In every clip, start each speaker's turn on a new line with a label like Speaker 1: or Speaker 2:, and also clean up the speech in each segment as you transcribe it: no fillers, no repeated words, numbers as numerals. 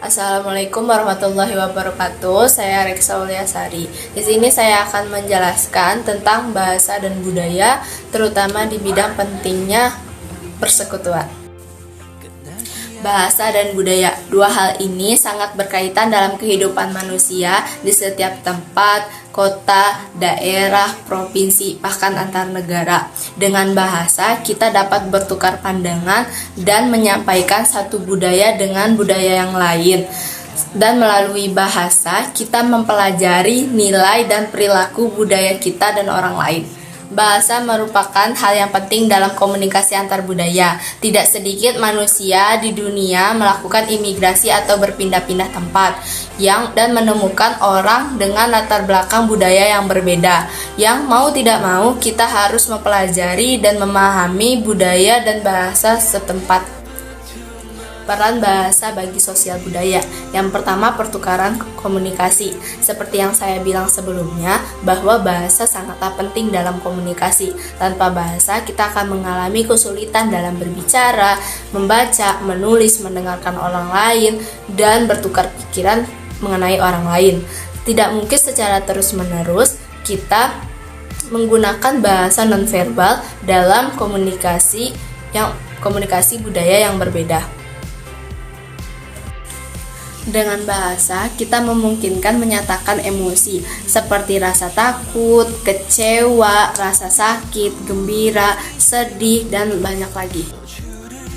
Speaker 1: Assalamualaikum warahmatullahi wabarakatuh. Saya Reksa Uliasari. Di sini saya akan menjelaskan tentang bahasa dan budaya, terutama di bidang pentingnya persekutuan. Bahasa dan budaya, dua hal ini sangat berkaitan dalam kehidupan manusia di setiap tempat, kota, daerah, provinsi, bahkan antar negara. Dengan bahasa, kita dapat bertukar pandangan dan menyampaikan satu budaya dengan budaya yang lain. Dan melalui bahasa, kita mempelajari nilai dan perilaku budaya kita dan orang lain. Bahasa merupakan hal yang penting dalam komunikasi antar budaya. Tidak sedikit manusia di dunia melakukan imigrasi atau berpindah-pindah tempat dan menemukan orang dengan latar belakang budaya yang berbeda. Yang mau tidak mau kita harus mempelajari dan memahami budaya dan bahasa setempat. Peran bahasa bagi sosial budaya. Yang pertama, pertukaran komunikasi. Seperti yang saya bilang sebelumnya, bahwa bahasa sangatlah penting dalam komunikasi. Tanpa bahasa, kita akan mengalami kesulitan dalam berbicara, membaca, menulis, mendengarkan orang lain, dan bertukar pikiran mengenai orang lain. Tidak mungkin secara terus-menerus kita menggunakan bahasa nonverbal dalam komunikasi budaya yang berbeda. Dengan bahasa, kita memungkinkan menyatakan emosi seperti rasa takut, kecewa, rasa sakit, gembira, sedih, dan banyak lagi.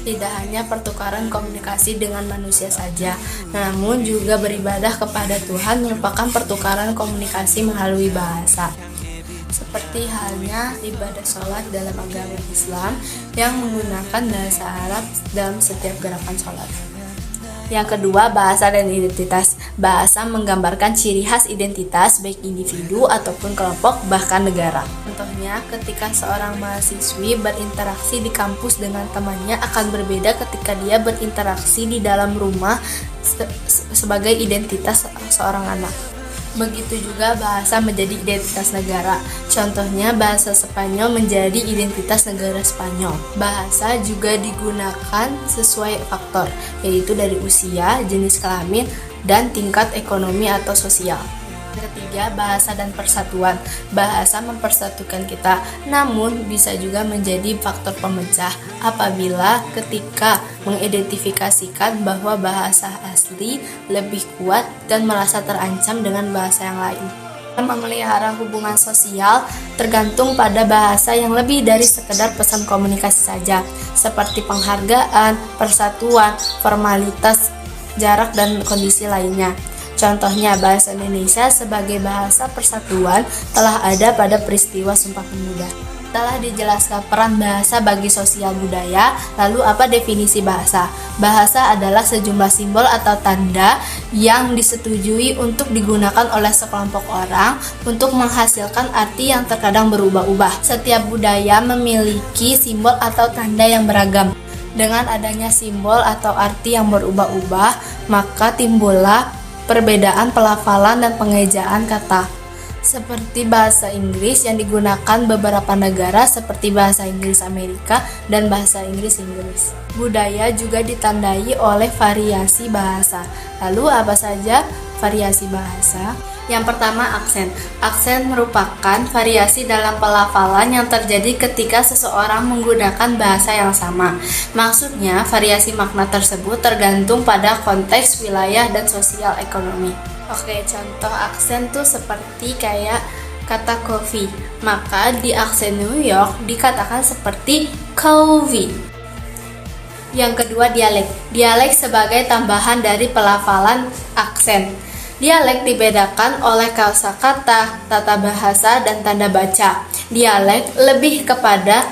Speaker 1: Tidak hanya pertukaran komunikasi dengan manusia saja, namun juga beribadah kepada Tuhan merupakan pertukaran komunikasi melalui bahasa. Seperti halnya ibadah sholat dalam agama Islam yang menggunakan bahasa Arab dalam setiap gerakan sholat. Yang kedua, bahasa dan identitas. Bahasa menggambarkan ciri khas identitas baik individu ataupun kelompok, bahkan negara. Contohnya, ketika seorang mahasiswi berinteraksi di kampus dengan temannya akan berbeda ketika dia berinteraksi di dalam rumah sebagai identitas seorang anak. Begitu juga bahasa menjadi identitas negara. Contohnya, bahasa Spanyol menjadi identitas negara Spanyol. Bahasa juga digunakan sesuai faktor, yaitu dari usia, jenis kelamin, dan tingkat ekonomi atau sosial. Ketiga, bahasa dan persatuan. Bahasa mempersatukan kita, namun bisa juga menjadi faktor pemecah apabila ketika mengidentifikasikan bahwa bahasa asli lebih kuat dan merasa terancam dengan bahasa yang lain. Memelihara hubungan sosial tergantung pada bahasa yang lebih dari sekedar pesan komunikasi saja, seperti penghargaan, persatuan, formalitas, jarak, dan kondisi lainnya. Contohnya, bahasa Indonesia sebagai bahasa persatuan telah ada pada peristiwa Sumpah Pemuda. Telah dijelaskan peran bahasa bagi sosial budaya, lalu apa definisi bahasa? Bahasa adalah sejumlah simbol atau tanda yang disetujui untuk digunakan oleh sekelompok orang untuk menghasilkan arti yang terkadang berubah-ubah. Setiap budaya memiliki simbol atau tanda yang beragam. Dengan adanya simbol atau arti yang berubah-ubah, maka timbullah perbedaan pelafalan dan pengejaan kata. Seperti bahasa Inggris yang digunakan beberapa negara seperti bahasa Inggris Amerika dan bahasa Inggris. Budaya juga ditandai oleh variasi bahasa. Lalu apa saja variasi bahasa? Yang pertama, aksen. Aksen merupakan variasi dalam pelafalan yang terjadi ketika seseorang menggunakan bahasa yang sama. Maksudnya, variasi makna tersebut tergantung pada konteks, wilayah, dan sosial ekonomi. Oke, contoh aksen tuh seperti kayak kata coffee. Maka di aksen New York dikatakan seperti coffee. Yang kedua, dialek. Dialek sebagai tambahan dari pelafalan aksen. Dialek dibedakan oleh kosakata, tata bahasa, dan tanda baca. Dialek lebih kepada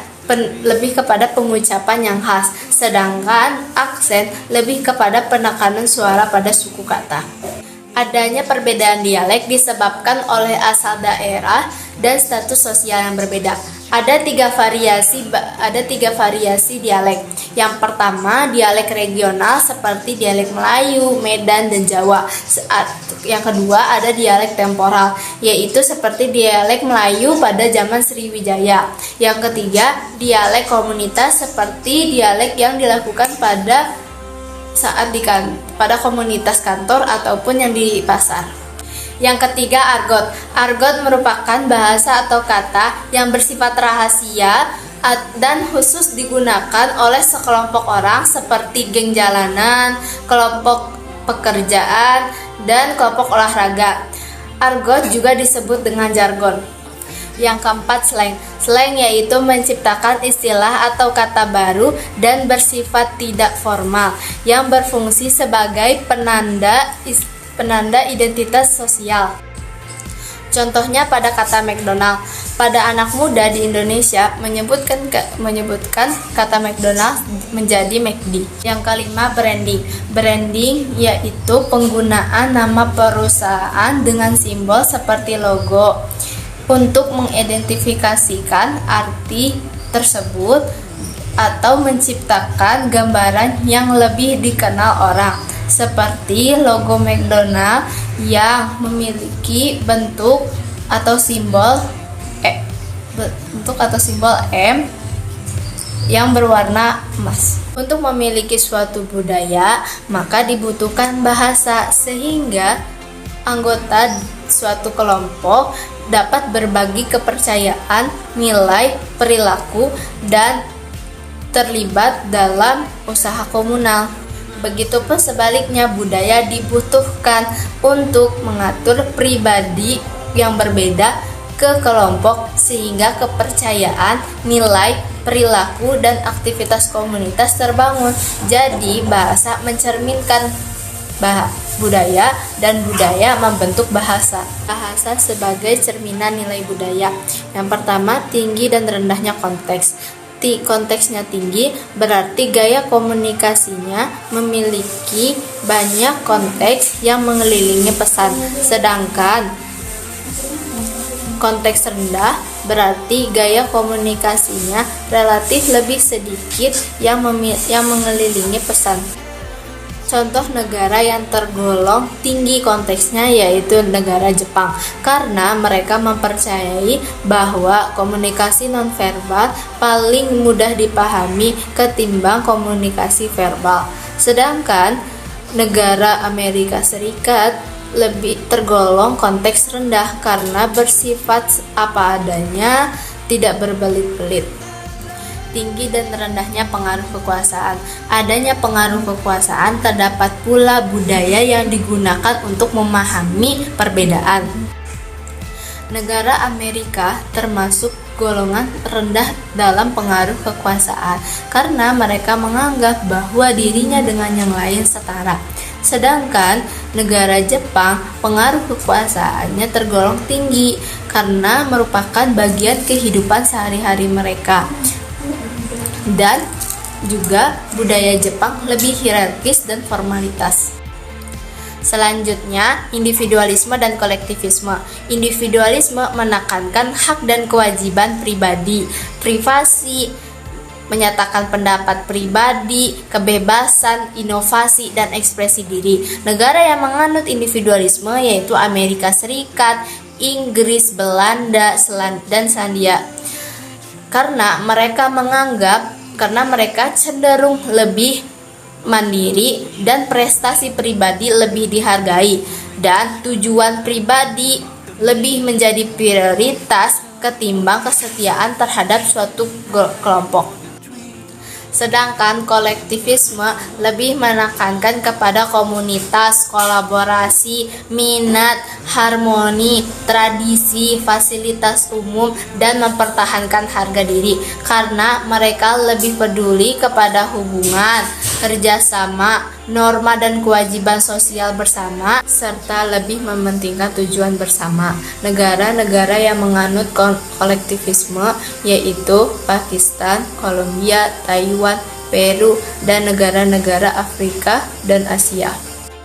Speaker 1: pengucapan yang khas, sedangkan aksen lebih kepada penekanan suara pada suku kata. Adanya perbedaan dialek disebabkan oleh asal daerah dan status sosial yang berbeda. Ada tiga variasi dialek. Yang pertama, dialek regional seperti dialek Melayu, Medan, dan Jawa. Yang kedua, ada dialek temporal, yaitu seperti dialek Melayu pada zaman Sriwijaya. Yang ketiga, dialek komunitas seperti dialek yang dilakukan pada pada komunitas kantor ataupun yang di pasar. Yang ketiga, argot. Argot merupakan bahasa atau kata yang bersifat rahasia dan khusus digunakan oleh sekelompok orang seperti geng jalanan, kelompok pekerjaan, dan kelompok olahraga. Argot juga disebut dengan jargon. Yang keempat, slang. Slang yaitu menciptakan istilah atau kata baru dan bersifat tidak formal yang berfungsi sebagai penanda identitas sosial. Contohnya pada kata McDonald. Pada anak muda di Indonesia menyebutkan kata McDonald menjadi McD. Yang kelima, branding. Branding yaitu penggunaan nama perusahaan dengan simbol seperti logo untuk mengidentifikasikan arti tersebut atau menciptakan gambaran yang lebih dikenal orang, seperti logo McDonald yang memiliki bentuk atau simbol M yang berwarna emas. Untuk memiliki suatu budaya, maka dibutuhkan bahasa sehingga anggota suatu kelompok dapat berbagi kepercayaan, nilai, perilaku, dan terlibat dalam usaha komunal. Begitupun sebaliknya, budaya dibutuhkan untuk mengatur pribadi yang berbeda ke kelompok sehingga kepercayaan, nilai, perilaku, dan aktivitas komunitas terbangun. Jadi, bahasa mencerminkan budaya dan budaya membentuk bahasa. Bahasa sebagai cerminan nilai budaya. Yang pertama, tinggi dan rendahnya konteks. Konteksnya tinggi berarti gaya komunikasinya memiliki banyak konteks yang mengelilingi pesan. Sedangkan konteks rendah berarti gaya komunikasinya relatif lebih sedikit yang mengelilingi pesan. Contoh negara yang tergolong tinggi konteksnya yaitu negara Jepang, karena mereka mempercayai bahwa komunikasi nonverbal paling mudah dipahami ketimbang komunikasi verbal. Sedangkan negara Amerika Serikat lebih tergolong konteks rendah karena bersifat apa adanya, tidak berbelit-belit. Tinggi dan rendahnya pengaruh kekuasaan. Adanya pengaruh kekuasaan, terdapat pula budaya yang digunakan untuk memahami perbedaan. Negara Amerika termasuk golongan rendah dalam pengaruh kekuasaan karena mereka menganggap bahwa dirinya dengan yang lain setara. Sedangkan negara Jepang pengaruh kekuasaannya tergolong tinggi karena merupakan bagian kehidupan sehari-hari mereka. Dan juga budaya Jepang lebih hierarkis dan formalitas. Selanjutnya, individualisme dan kolektivisme. Individualisme menekankan hak dan kewajiban pribadi, privasi, menyatakan pendapat pribadi, kebebasan, inovasi, dan ekspresi diri. Negara yang menganut individualisme yaitu Amerika Serikat, Inggris, Belanda, dan Selandia. Karena mereka cenderung lebih mandiri dan prestasi pribadi lebih dihargai, dan tujuan pribadi lebih menjadi prioritas ketimbang kesetiaan terhadap suatu kelompok. Sedangkan kolektivisme lebih menekankan kepada komunitas, kolaborasi, minat, harmoni, tradisi, fasilitas umum, dan mempertahankan harga diri karena mereka lebih peduli kepada hubungan, kerjasama, norma dan kewajiban sosial bersama, serta lebih mementingkan tujuan bersama. Negara-negara yang menganut kolektivisme yaitu Pakistan, Kolombia, Taiwan, Peru, dan negara-negara Afrika dan Asia.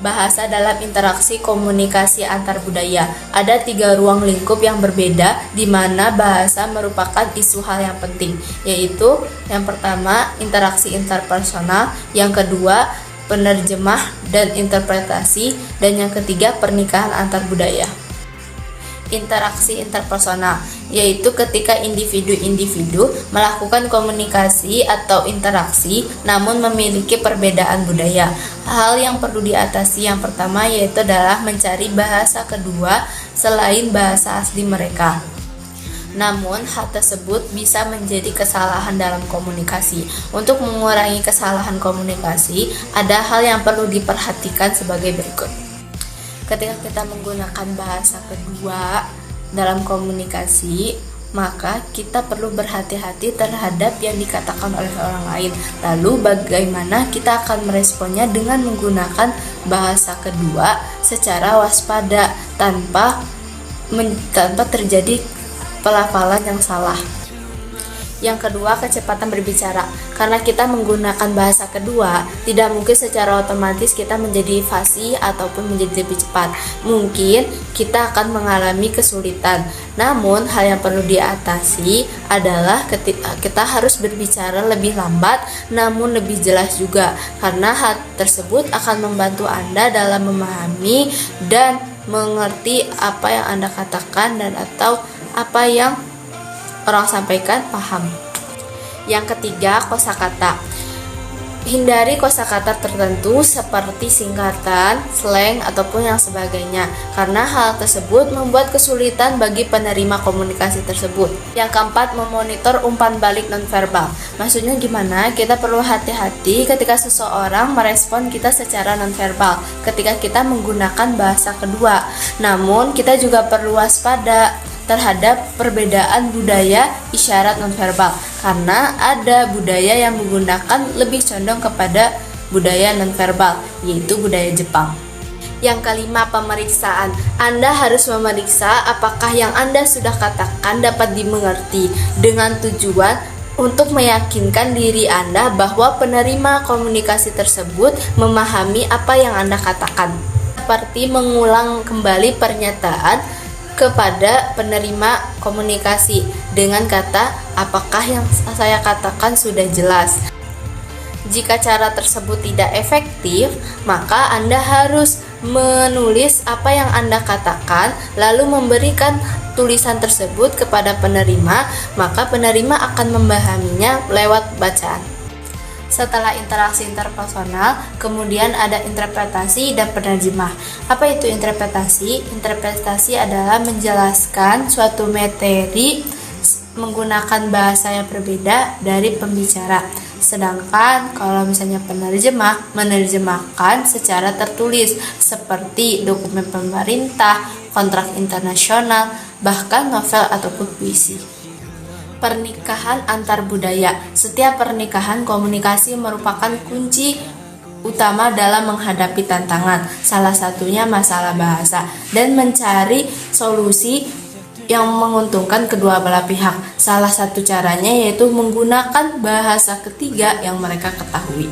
Speaker 1: Bahasa dalam interaksi komunikasi antar budaya. Ada 3 ruang lingkup yang berbeda di mana bahasa merupakan isu hal yang penting, yaitu yang pertama interaksi interpersonal, yang kedua penerjemah dan interpretasi, dan yang ketiga pernikahan antar budaya. interaksi interpersonal, yaitu ketika individu-individu melakukan komunikasi atau interaksi namun memiliki perbedaan budaya. Hal yang perlu diatasi yang pertama yaitu adalah mencari bahasa kedua selain bahasa asli mereka. Namun, hal tersebut bisa menjadi kesalahan dalam komunikasi. Untuk mengurangi kesalahan komunikasi, ada hal yang perlu diperhatikan sebagai berikut. Ketika kita menggunakan bahasa kedua dalam komunikasi, maka kita perlu berhati-hati terhadap yang dikatakan oleh orang lain. Lalu bagaimana kita akan meresponnya dengan menggunakan bahasa kedua secara waspada tanpa terjadi pelafalan yang salah. Yang kedua, kecepatan berbicara. Karena kita menggunakan bahasa kedua, tidak mungkin secara otomatis kita menjadi fasih ataupun menjadi lebih cepat. Mungkin kita akan mengalami kesulitan. Namun, hal yang perlu diatasi adalah ketika kita harus berbicara lebih lambat namun lebih jelas juga. Karena hal tersebut akan membantu Anda dalam memahami dan mengerti apa yang Anda katakan dan atau apa yang orang sampaikan paham. Yang ketiga, kosakata. Hindari kosakata tertentu seperti singkatan, slang, ataupun yang sebagainya, karena hal tersebut membuat kesulitan bagi penerima komunikasi tersebut. Yang keempat, memonitor umpan balik nonverbal. Maksudnya gimana? Kita perlu hati-hati ketika seseorang merespon kita secara nonverbal ketika kita menggunakan bahasa kedua. Namun, kita juga perlu waspada terhadap perbedaan budaya isyarat nonverbal, karena ada budaya yang menggunakan lebih condong kepada budaya nonverbal, yaitu budaya Jepang. Yang kelima, pemeriksaan. Anda harus memeriksa apakah yang Anda sudah katakan dapat dimengerti dengan tujuan untuk meyakinkan diri Anda bahwa penerima komunikasi tersebut memahami apa yang Anda katakan. Seperti mengulang kembali pernyataan kepada penerima komunikasi dengan kata, apakah yang saya katakan sudah jelas. Jika cara tersebut tidak efektif, maka Anda harus menulis apa yang Anda katakan, lalu memberikan tulisan tersebut kepada penerima, maka penerima akan memahaminya lewat bacaan. Setelah interaksi interpersonal, kemudian ada interpretasi dan penerjemah. Apa itu interpretasi? Interpretasi adalah menjelaskan suatu materi menggunakan bahasa yang berbeda dari pembicara. Sedangkan kalau misalnya penerjemah, menerjemahkan secara tertulis seperti dokumen pemerintah, kontrak internasional, bahkan novel ataupun puisi. Pernikahan antar budaya. Setiap pernikahan komunikasi merupakan kunci utama dalam menghadapi tantangan, salah satunya masalah bahasa, dan mencari solusi yang menguntungkan kedua belah pihak. Salah satu caranya yaitu menggunakan bahasa ketiga yang mereka ketahui.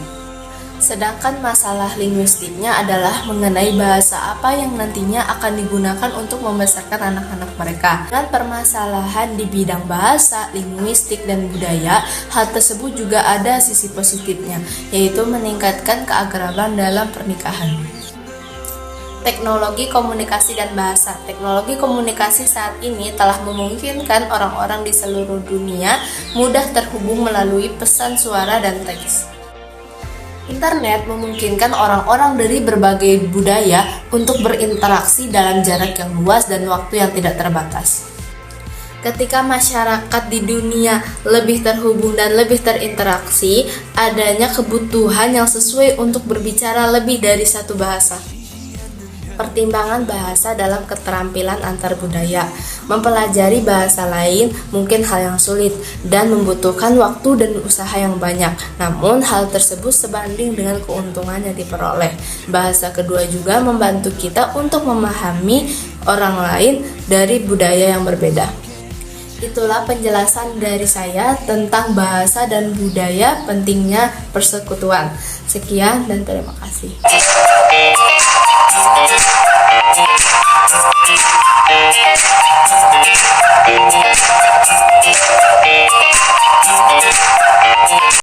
Speaker 1: Sedangkan masalah linguistiknya adalah mengenai bahasa apa yang nantinya akan digunakan untuk membesarkan anak-anak mereka. Dan permasalahan di bidang bahasa, linguistik, dan budaya, hal tersebut juga ada sisi positifnya, yaitu meningkatkan keakraban dalam pernikahan. Teknologi komunikasi dan bahasa. Teknologi komunikasi saat ini telah memungkinkan orang-orang di seluruh dunia mudah terhubung melalui pesan suara dan teks. Internet memungkinkan orang-orang dari berbagai budaya untuk berinteraksi dalam jarak yang luas dan waktu yang tidak terbatas. Ketika masyarakat di dunia lebih terhubung dan lebih terinteraksi, adanya kebutuhan yang sesuai untuk berbicara lebih dari satu bahasa. Pertimbangan bahasa dalam keterampilan antar budaya. Mempelajari bahasa lain mungkin hal yang sulit dan membutuhkan waktu dan usaha yang banyak. Namun hal tersebut sebanding dengan keuntungan yang diperoleh. Bahasa kedua juga membantu kita untuk memahami orang lain dari budaya yang berbeda. Itulah penjelasan dari saya tentang bahasa dan budaya, pentingnya persekutuan. Sekian dan terima kasih.